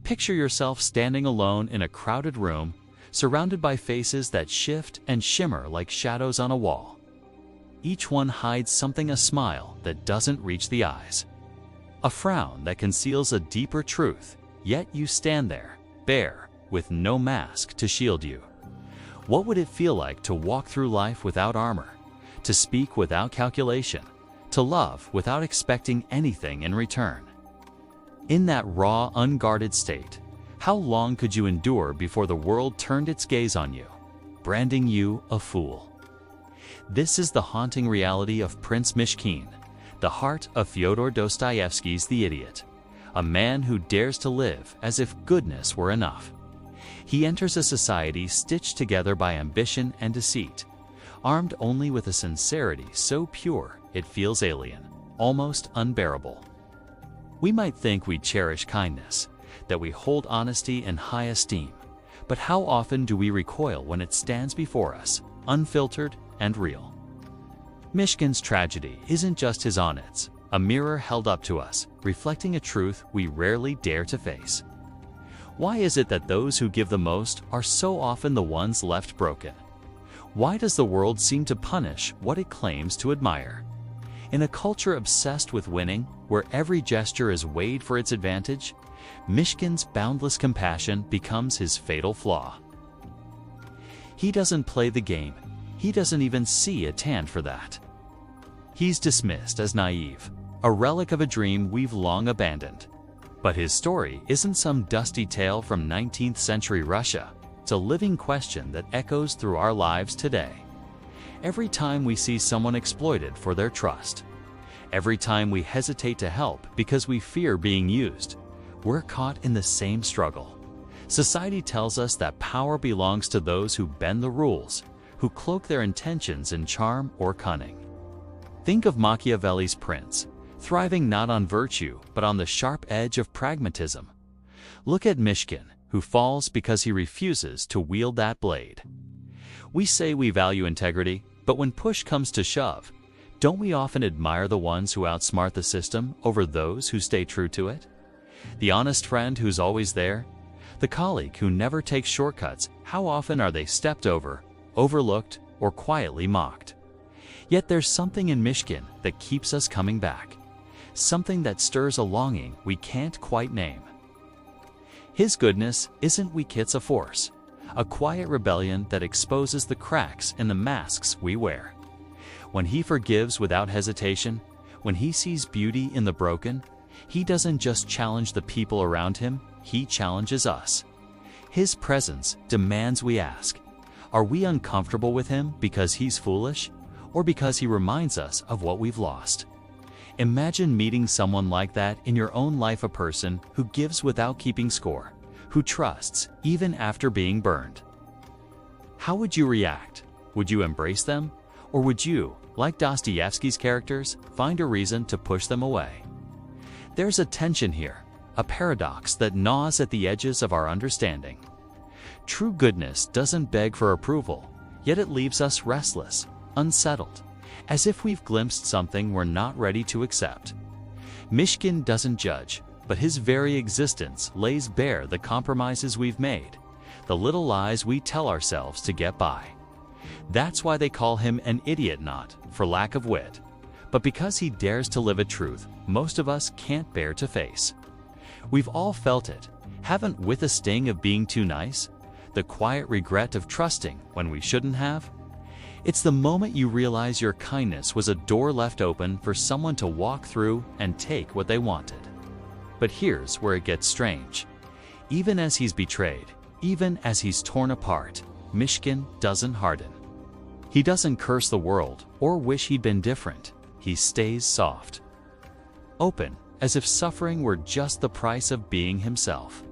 Picture yourself standing alone in a crowded room, surrounded by faces that shift and shimmer like shadows on a wall. Each one hides something: a smile that doesn't reach the eyes, a frown that conceals a deeper truth, yet you stand there, bare, with no mask to shield you. What would it feel like to walk through life without armor, to speak without calculation, to love without expecting anything in return? In that raw, unguarded state, how long could you endure before the world turned its gaze on you, branding you a fool? This is the haunting reality of Prince Myshkin, the heart of Fyodor Dostoevsky's The Idiot, a man who dares to live as if goodness were enough. He enters a society stitched together by ambition and deceit, armed only with a sincerity so pure it feels alien, almost unbearable. We might think we cherish kindness, that we hold honesty in high esteem, but how often do we recoil when it stands before us, unfiltered and real? Myshkin's tragedy isn't just his onnets, a mirror held up to us, reflecting a truth we rarely dare to face. Why is it that those who give the most are so often the ones left broken? Why does the world seem to punish what it claims to admire? In a culture obsessed with winning, where every gesture is weighed for its advantage, Myshkin's boundless compassion becomes his fatal flaw. He doesn't play the game. He doesn't even see a hand for that. He's dismissed as naive, a relic of a dream we've long abandoned. But his story isn't some dusty tale from 19th century Russia. It's a living question that echoes through our lives today. Every time we see someone exploited for their trust, every time we hesitate to help because we fear being used, we're caught in the same struggle. Society tells us that power belongs to those who bend the rules, who cloak their intentions in charm or cunning. Think of Machiavelli's prince, thriving not on virtue but on the sharp edge of pragmatism. Look at Myshkin, who falls because he refuses to wield that blade. We say we value integrity, but when push comes to shove, don't we often admire the ones who outsmart the system over those who stay true to it? The honest friend who's always there? The colleague who never takes shortcuts, how often are they stepped over, overlooked, or quietly mocked? Yet there's something in Myshkin that keeps us coming back, something that stirs a longing we can't quite name. His goodness isn't weak, it's a force, a quiet rebellion that exposes the cracks in the masks we wear. When he forgives without hesitation, when he sees beauty in the broken, he doesn't just challenge the people around him, he challenges us. His presence demands we ask, are we uncomfortable with him because he's foolish, or because he reminds us of what we've lost? Imagine meeting someone like that in your own life, a person who gives without keeping score, who trusts even after being burned. How would you react? Would you embrace them? Or would you, like Dostoevsky's characters, find a reason to push them away? There's a tension here, a paradox that gnaws at the edges of our understanding. True goodness doesn't beg for approval, yet it leaves us restless, unsettled, as if we've glimpsed something we're not ready to accept. Myshkin doesn't judge, but his very existence lays bare the compromises we've made, the little lies we tell ourselves to get by. That's why they call him an idiot, not for lack of wit, but because he dares to live a truth most of us can't bear to face. We've all felt it, haven't we, with the sting of being too nice, the quiet regret of trusting when we shouldn't have? It's the moment you realize your kindness was a door left open for someone to walk through and take what they wanted. But here's where it gets strange. Even as he's betrayed, even as he's torn apart, Myshkin doesn't harden. He doesn't curse the world or wish he'd been different. He stays soft, open, as if suffering were just the price of being himself.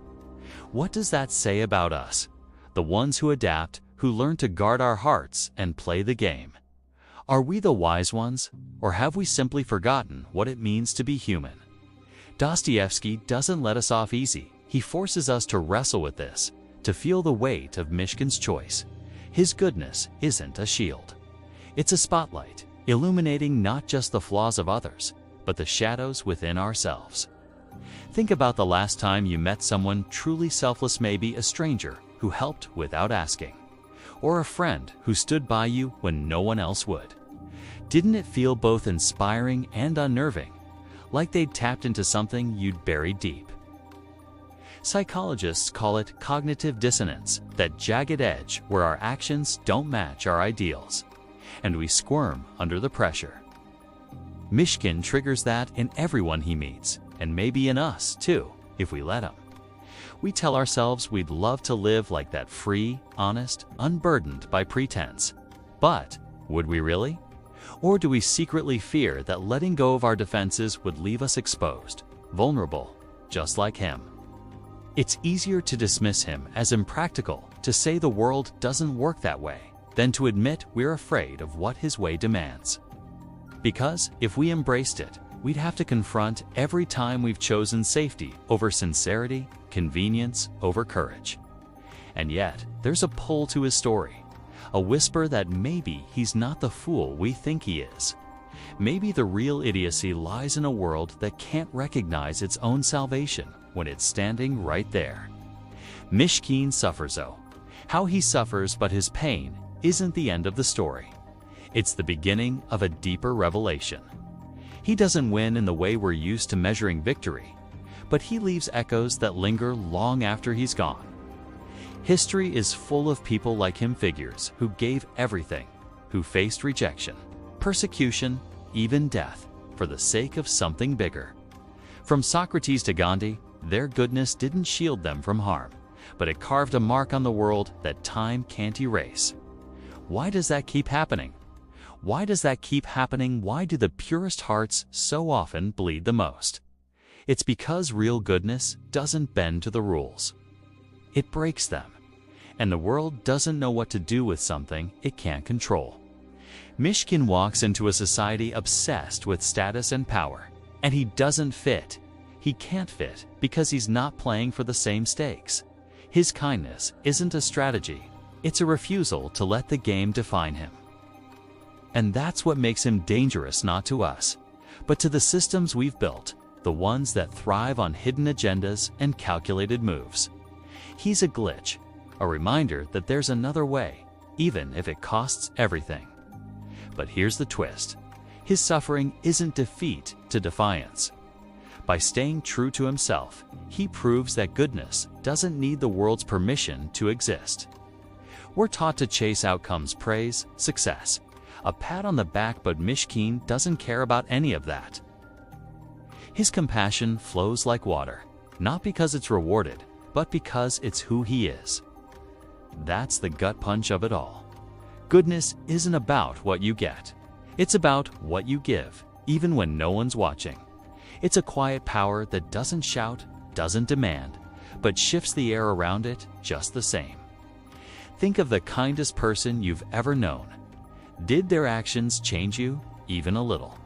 What does that say about us, the ones who adapt, who learn to guard our hearts and play the game? Are we the wise ones, or have we simply forgotten what it means to be human? Dostoevsky doesn't let us off easy. He forces us to wrestle with this, to feel the weight of Myshkin's choice. His goodness isn't a shield. It's a spotlight, illuminating not just the flaws of others, but the shadows within ourselves. Think about the last time you met someone truly selfless, maybe a stranger who helped without asking, or a friend who stood by you when no one else would. Didn't it feel both inspiring and unnerving, like they'd tapped into something you'd buried deep? Psychologists call it cognitive dissonance, that jagged edge where our actions don't match our ideals, and we squirm under the pressure. Myshkin triggers that in everyone he meets, and maybe in us too, if we let him. We tell ourselves we'd love to live like that, free, honest, unburdened by pretense. But would we really? Or do we secretly fear that letting go of our defenses would leave us exposed, vulnerable, just like him? It's easier to dismiss him as impractical, to say the world doesn't work that way, than to admit we're afraid of what his way demands. Because if we embraced it, we'd have to confront every time we've chosen safety over sincerity, convenience over courage. And yet, there's a pull to his story, a whisper that maybe he's not the fool we think he is. Maybe the real idiocy lies in a world that can't recognize its own salvation when it's standing right there. Myshkin suffers though. How he suffers, but his pain isn't the end of the story. It's the beginning of a deeper revelation. He doesn't win in the way we're used to measuring victory, but he leaves echoes that linger long after he's gone. History is full of people like him, figures who gave everything, who faced rejection, persecution, even death, for the sake of something bigger. From Socrates to Gandhi, their goodness didn't shield them from harm, but it carved a mark on the world that time can't erase. Why does that keep happening? Why does that keep happening? Why do the purest hearts so often bleed the most? It's because real goodness doesn't bend to the rules. It breaks them. And the world doesn't know what to do with something it can't control. Myshkin walks into a society obsessed with status and power, and he doesn't fit. He can't fit because he's not playing for the same stakes. His kindness isn't a strategy, it's a refusal to let the game define him. And that's what makes him dangerous, not to us, but to the systems we've built, the ones that thrive on hidden agendas and calculated moves. He's a glitch, a reminder that there's another way, even if it costs everything. But here's the twist. His suffering isn't defeat to defiance. By staying true to himself, he proves that goodness doesn't need the world's permission to exist. We're taught to chase outcomes, praise, success, a pat on the back, but Myshkin doesn't care about any of that. His compassion flows like water, not because it's rewarded, but because it's who he is. That's the gut punch of it all. Goodness isn't about what you get. It's about what you give, even when no one's watching. It's a quiet power that doesn't shout, doesn't demand, but shifts the air around it just the same. Think of the kindest person you've ever known. Did their actions change you, even a little?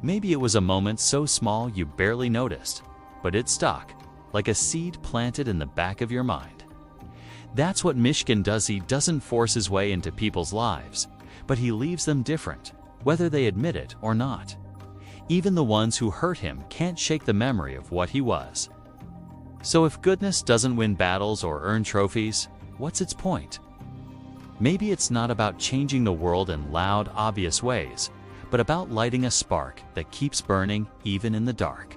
Maybe it was a moment so small you barely noticed, but it stuck, like a seed planted in the back of your mind. That's what Myshkin does. He doesn't force his way into people's lives, but he leaves them different, whether they admit it or not. Even the ones who hurt him can't shake the memory of what he was. So if goodness doesn't win battles or earn trophies, what's its point? Maybe it's not about changing the world in loud, obvious ways, but about lighting a spark that keeps burning even in the dark.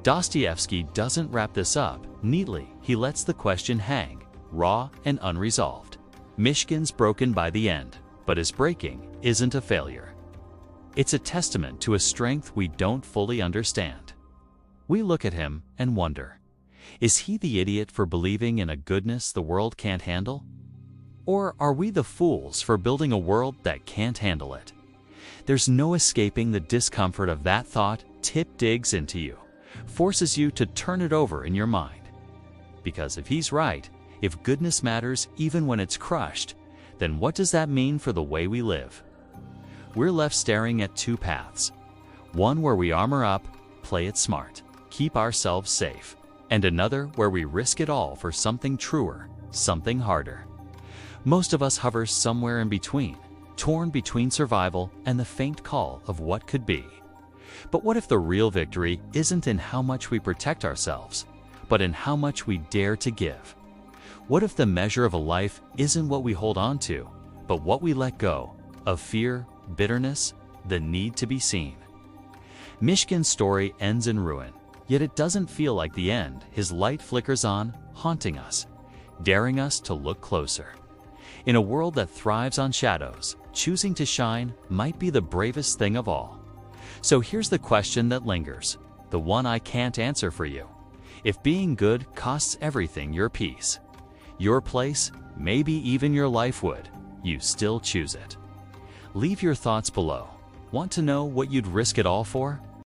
Dostoevsky doesn't wrap this up neatly. He lets the question hang, raw and unresolved. Myshkin's broken by the end, but his breaking isn't a failure. It's a testament to a strength we don't fully understand. We look at him and wonder, is he the idiot for believing in a goodness the world can't handle? Or are we the fools for building a world that can't handle it? There's no escaping the discomfort of that thought. Tip digs into you, forces you to turn it over in your mind. Because if he's right, if goodness matters even when it's crushed, then what does that mean for the way we live? We're left staring at two paths. One where we armor up, play it smart, keep ourselves safe, and another where we risk it all for something truer, something harder. Most of us hover somewhere in between, torn between survival and the faint call of what could be. But what if the real victory isn't in how much we protect ourselves, but in how much we dare to give? What if the measure of a life isn't what we hold on to, but what we let go of fear, bitterness, the need to be seen? Myshkin's story ends in ruin, yet it doesn't feel like the end. His light flickers on, haunting us, daring us to look closer. In a world that thrives on shadows, choosing to shine might be the bravest thing of all. So here's the question that lingers, the one I can't answer for you. If being good costs everything, your peace, your place, maybe even your life, would you still choose it? Leave your thoughts below. Want to know what you'd risk it all for?